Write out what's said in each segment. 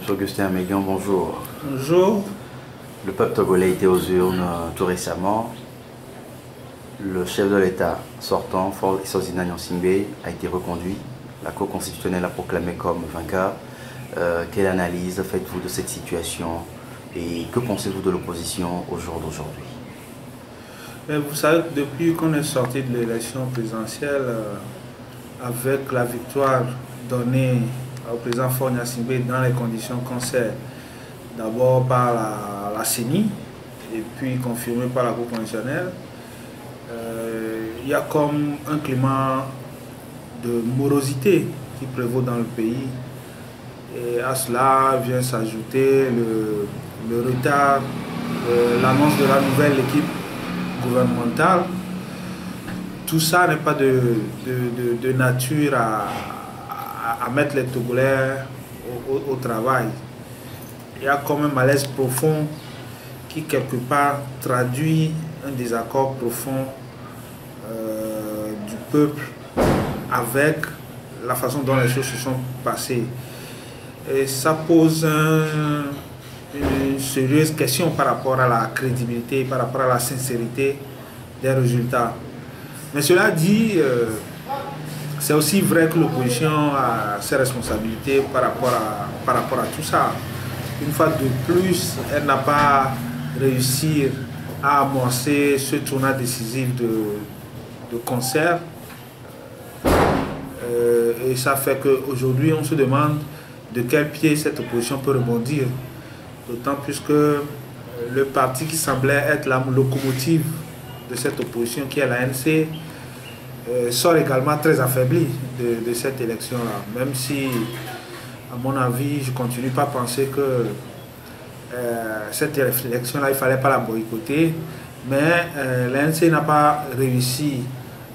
M. Augustin Amélion, bonjour. Bonjour. Le peuple togolais était aux urnes tout récemment. Le chef de l'État sortant, Faure Issozina Nyonsimbe, a été reconduit. La Cour constitutionnelle l'a proclamé comme vainqueur. Quelle analyse faites-vous de cette situation et que pensez-vous de l'opposition au jour d'aujourd'hui? Vous savez, depuis qu'on est sorti de l'élection présidentielle, avec la victoire donnée au président Faure Nyonsimbe dans les conditions qu'on sait, d'abord par la CENI et puis confirmée par la Cour constitutionnelle, il y a comme un climat de morosité qui prévaut dans le pays. Et à cela vient s'ajouter le retard, l'annonce de la nouvelle équipe gouvernementale. Tout ça n'est pas de nature à mettre les Togolais au travail. Il y a comme un malaise profond qui quelque part traduit un désaccord profond du peuple avec la façon dont les choses se sont passées. Et ça pose une sérieuse question par rapport à la crédibilité, par rapport à la sincérité des résultats. Mais cela dit, c'est aussi vrai que l'opposition a ses responsabilités par rapport à tout ça. Une fois de plus, elle n'a pas réussi à amorcer ce tournant décisif de concert. Et ça fait qu'aujourd'hui, on se demande de quel pied cette opposition peut rebondir. D'autant plus que le parti qui semblait être la locomotive de cette opposition, qui est l'ANC, sort également très affaibli de cette élection-là. Même si, à mon avis, je ne continue pas à penser que cette élection-là, il ne fallait pas la boycotter. Mais l'ANC n'a pas réussi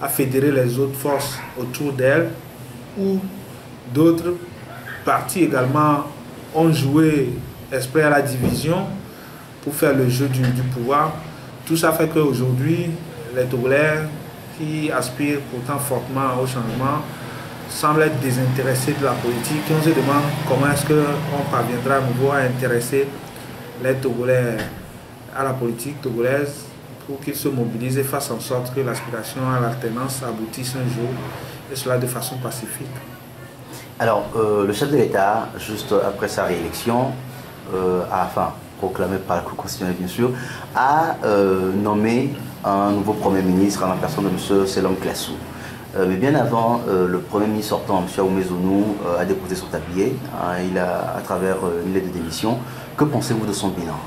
à fédérer les autres forces autour d'elle, ou d'autres partis également ont joué esprit à la division pour faire le jeu du pouvoir. Tout ça fait qu'aujourd'hui, les Togolais qui aspirent pourtant fortement au changement semblent être désintéressés de la politique. Et on se demande comment est-ce qu'on parviendra à nouveau à intéresser les Togolais à la politique togolaise pour qu'ils se mobilisent et fassent en sorte que l'aspiration à l'alternance aboutisse un jour, et cela de façon pacifique. Alors, le chef de l'État, juste après sa réélection, proclamé par la Cour constitutionnelle bien sûr, a nommé un nouveau Premier ministre en la personne de M. Selom Klassou. Mais bien avant, le Premier ministre sortant, M. Aoumé Zounou, a déposé son tablier à travers une lettre de démission. Que pensez-vous de son bilan?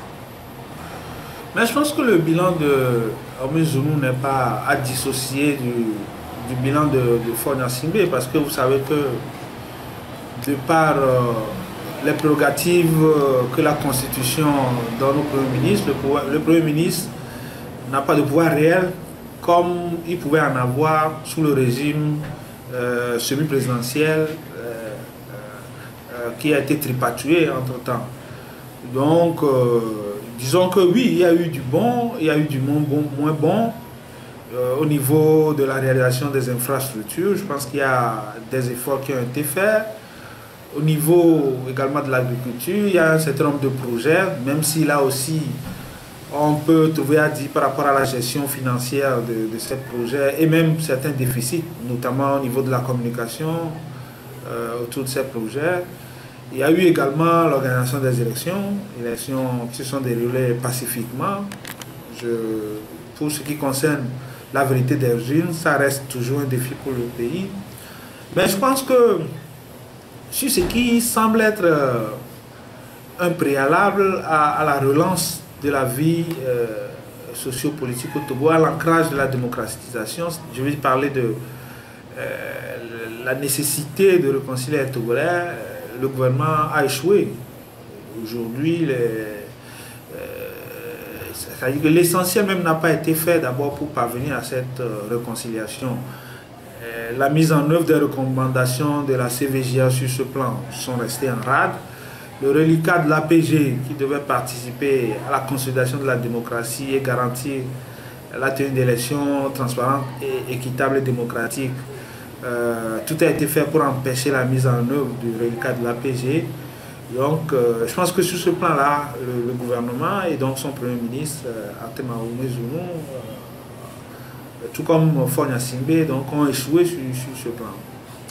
Mais je pense que le bilan de Aoumé Zounou n'est pas à dissocier du bilan de Faure Nyonsimbe, parce que vous savez que de par les prérogatives que la Constitution donne au Premier ministre, le Premier ministre n'a pas de pouvoir réel comme il pouvait en avoir sous le régime semi-présidentiel qui a été tripatoué entre-temps. Donc, disons que oui, il y a eu du bon, il y a eu du moins bon. Au niveau de la réalisation des infrastructures, je pense qu'il y a des efforts qui ont été faits. Au niveau également de l'agriculture, il y a un certain nombre de projets, même si là aussi, on peut trouver à dire par rapport à la gestion financière de ces projets et même certains déficits, notamment au niveau de la communication autour de ces projets. Il y a eu également l'organisation des élections qui se sont déroulées pacifiquement. Pour ce qui concerne la vérité des urnes, ça reste toujours un défi pour le pays. Mais je pense que sur ce qui semble être un préalable à la relance de la vie sociopolitique au Togo, à l'ancrage de la démocratisation, je vais parler de la nécessité de réconcilier les Togolais. Le gouvernement a échoué. Aujourd'hui, c'est-à-dire que l'essentiel même n'a pas été fait d'abord pour parvenir à cette réconciliation. La mise en œuvre des recommandations de la CVJA sur ce plan sont restées en rade. Le reliquat de l'APG qui devait participer à la consolidation de la démocratie et garantir la tenue d'élections transparentes, et équitables et démocratiques, tout a été fait pour empêcher la mise en œuvre du reliquat de l'APG. Donc, je pense que sur ce plan-là, le gouvernement et donc son Premier ministre, Artem Aoumezounou, tout comme Fonya Simbe, donc, ont échoué sur ce plan.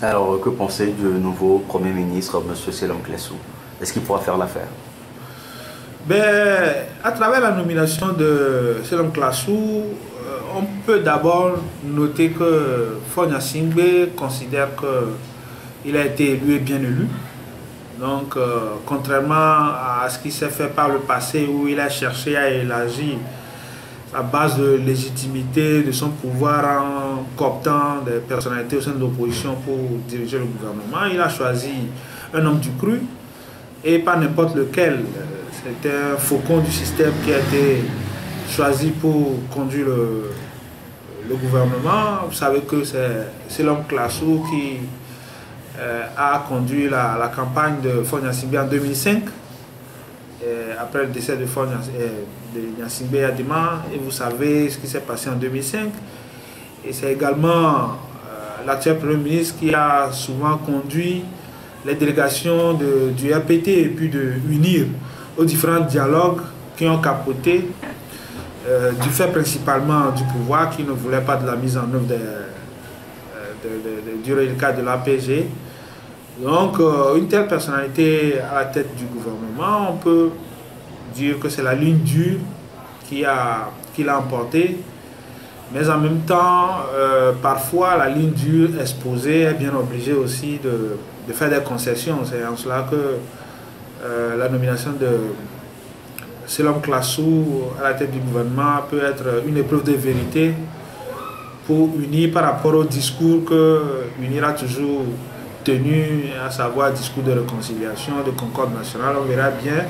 Alors, que pensez du nouveau Premier ministre, M. Selom Klessou? Est-ce qu'il pourra faire l'affaire? Ben, à travers la nomination de Selom Klessou, on peut d'abord noter que Fonya Simbe considère qu'il a été élu et bien élu. Donc, contrairement à ce qui s'est fait par le passé où il a cherché à élargir sa base de légitimité de son pouvoir en cooptant des personnalités au sein de l'opposition pour diriger le gouvernement, il a choisi un homme du cru et pas n'importe lequel. C'était un faucon du système qui a été choisi pour conduire le gouvernement. Vous savez que c'est l'homme Klessou qui a conduit la campagne de Fonya Simbe en 2005, après le décès de Gnassingbé Adima, et vous savez ce qui s'est passé en 2005. Et c'est également l'actuel Premier ministre qui a souvent conduit les délégations du RPT et puis de UNIR aux différents dialogues qui ont capoté, du fait principalement du pouvoir qui ne voulait pas de la mise en œuvre du reliquat de l'APG. Donc, une telle personnalité à la tête du gouvernement, on peut dire que c'est la ligne dure qui l'a emporté. Mais en même temps, parfois, la ligne dure exposée est bien obligée aussi de faire des concessions. C'est en cela que la nomination de Selom Klessou à la tête du gouvernement peut être une épreuve de vérité pour UNIR par rapport au discours que UNIR a toujours tenu, à savoir discours de réconciliation, de concorde nationale. On verra bien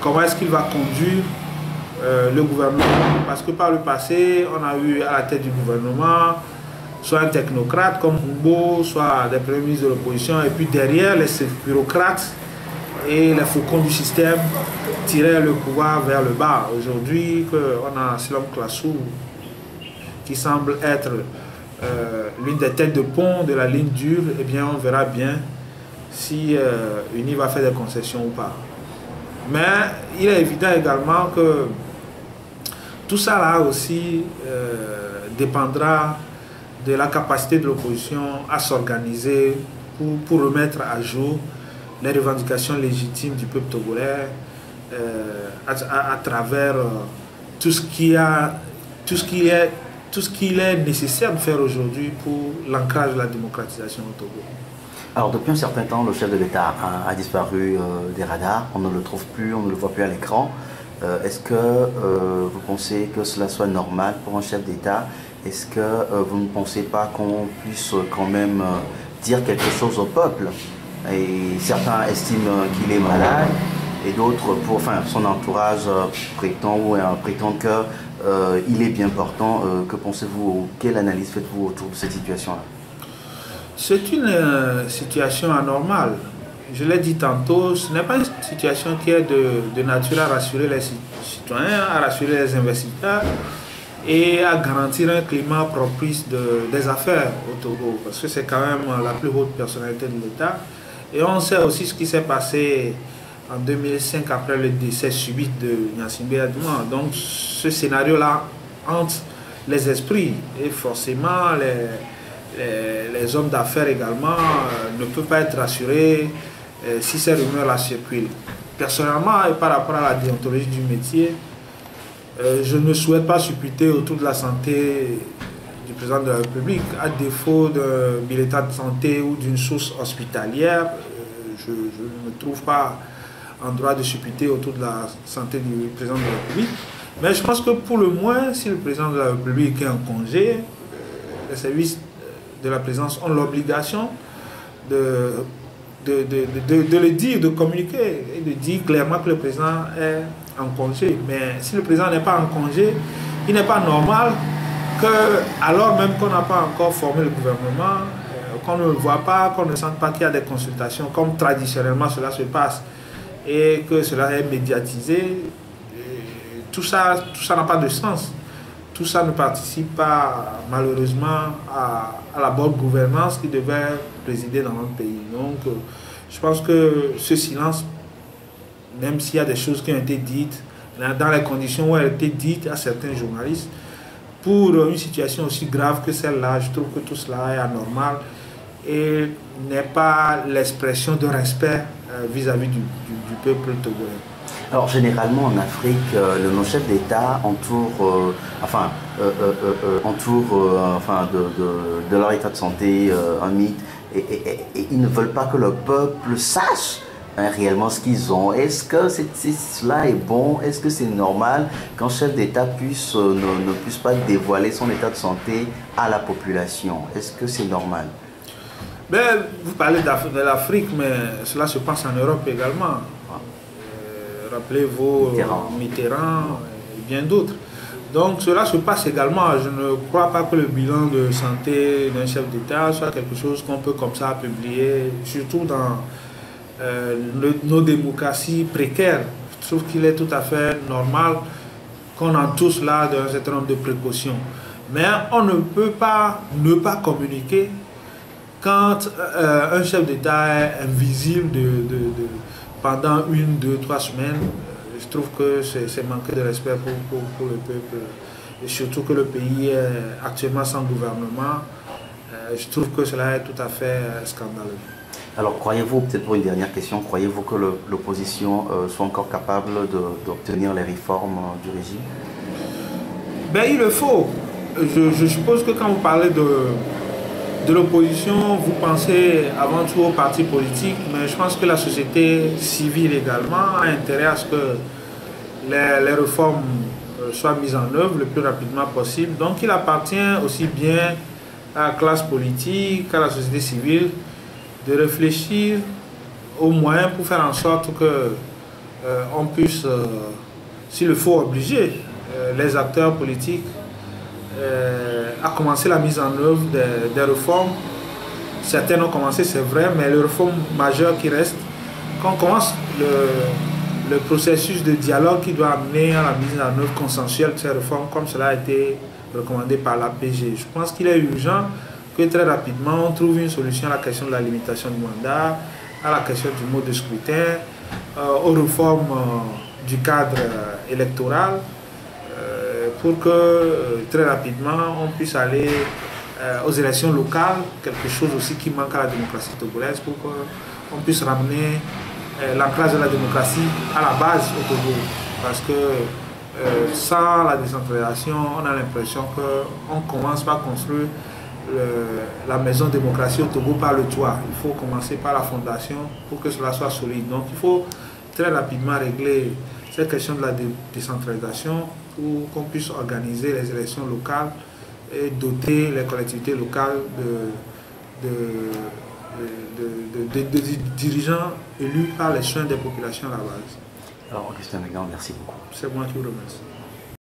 comment est-ce qu'il va conduire le gouvernement. Parce que par le passé, on a eu à la tête du gouvernement soit un technocrate comme Humbo, soit des premiers ministres de l'opposition, et puis derrière, les bureaucrates et les faucons du système tiraient le pouvoir vers le bas. Aujourd'hui, on a Selom Klessou qui semble être l'une des têtes de pont de la ligne dure, eh bien on verra bien si UNI va faire des concessions ou pas. Mais il est évident également que tout ça là aussi dépendra de la capacité de l'opposition à s'organiser pour remettre à jour les revendications légitimes du peuple togolais à travers tout ce qu'il est nécessaire de faire aujourd'hui pour l'ancrage de la démocratisation au Togo. Alors depuis un certain temps, le chef de l'État a disparu des radars, on ne le trouve plus, on ne le voit plus à l'écran. Est-ce que vous pensez que cela soit normal pour un chef d'État? Est-ce que vous ne pensez pas qu'on puisse quand même dire quelque chose au peuple? Et certains estiment qu'il est malade et d'autres, enfin son entourage prétend qu'il est bien portant. Que pensez-vous? Quelle analyse faites-vous autour de cette situation-là? C'est une situation anormale. Je l'ai dit tantôt, ce n'est pas une situation qui est de nature à rassurer les citoyens, à rassurer les investisseurs et à garantir un climat propice des affaires au Togo, parce que c'est quand même la plus haute personnalité de l'État. Et on sait aussi ce qui s'est passé en 2005 après le décès subit de Gnassingbé Adima. Donc ce scénario-là hante les esprits et forcément les hommes d'affaires également ne peuvent pas être rassurés si ces rumeurs-là circulent. Personnellement, et par rapport à la déontologie du métier, je ne souhaite pas supputer autour de la santé du président de la République. À défaut d'un bulletin de santé ou d'une source hospitalière, je ne me trouve pas en droit de supputer autour de la santé du président de la République. Mais je pense que pour le moins, si le président de la République est en congé, les services de la présidence ont l'obligation de le dire, de communiquer et de dire clairement que le président est en congé. Mais si le président n'est pas en congé, il n'est pas normal que, alors même qu'on n'a pas encore formé le gouvernement, qu'on ne le voit pas, qu'on ne sente pas qu'il y a des consultations comme traditionnellement cela se passe et que cela est médiatisé. Tout ça n'a pas de sens. Tout ça ne participe pas malheureusement à la bonne gouvernance qui devait présider dans notre pays. Donc je pense que ce silence même s'il y a des choses qui ont été dites, dans les conditions où elles ont été dites à certains journalistes, pour une situation aussi grave que celle-là, je trouve que tout cela est anormal et n'est pas l'expression de respect vis-à-vis du peuple togolais. Alors généralement en Afrique, nos chefs d'État entourent, de leur état de santé un mythe et ils ne veulent pas que le peuple sache réellement ce qu'ils ont. Est-ce que cela est bon? Est-ce que c'est normal qu'un chef d'État ne puisse pas dévoiler son état de santé à la population? Est-ce que c'est normal? Ben, vous parlez de l'Afrique, mais cela se passe en Europe également. Rappelez-vous Mitterrand et bien d'autres. Donc cela se passe également. Je ne crois pas que le bilan de santé d'un chef d'État soit quelque chose qu'on peut comme ça publier, surtout dans nos démocraties précaires. Je trouve qu'il est tout à fait normal qu'on entoure cela d'un certain nombre de précautions. Mais on ne peut pas ne pas communiquer quand un chef d'État est invisible pendant 1, 2, 3 semaines. Je trouve que c'est manquer de respect pour le peuple. Et surtout que le pays est actuellement sans gouvernement. Je trouve que cela est tout à fait scandaleux. Alors, croyez-vous, peut-être pour une dernière question, croyez-vous que l'opposition soit encore capable d'obtenir les réformes du régime? Ben, il le faut. Je suppose que quand vous parlez de l'opposition, vous pensez avant tout aux partis politiques, mais je pense que la société civile également a intérêt à ce que les réformes soient mises en œuvre le plus rapidement possible. Donc, il appartient aussi bien à la classe politique, à la société civile, de réfléchir aux moyens pour faire en sorte que on puisse, s'il le faut, obliger les acteurs politiques à commencer la mise en œuvre des réformes. Certaines ont commencé, c'est vrai, mais les réformes majeures qui restent, quand on commence le processus de dialogue qui doit amener à la mise en œuvre consensuelle de ces réformes, comme cela a été recommandé par l'APG. Je pense qu'il est urgent que très rapidement on trouve une solution à la question de la limitation du mandat, à la question du mode de scrutin, aux réformes du cadre électoral, pour que très rapidement on puisse aller aux élections locales, quelque chose aussi qui manque à la démocratie togolaise, pour qu'on puisse ramener l'ancrage de la démocratie à la base au Togo. Parce que sans la décentralisation, on a l'impression qu'on commence par construire la maison démocratie au Togo par le toit. Il faut commencer par la fondation pour que cela soit solide. Donc il faut très rapidement régler cette question de la décentralisation pour qu'on puisse organiser les élections locales et doter les collectivités locales de dirigeants élus par les soins des populations à la base. Alors Augustin Megan, merci beaucoup. C'est moi qui vous remercie.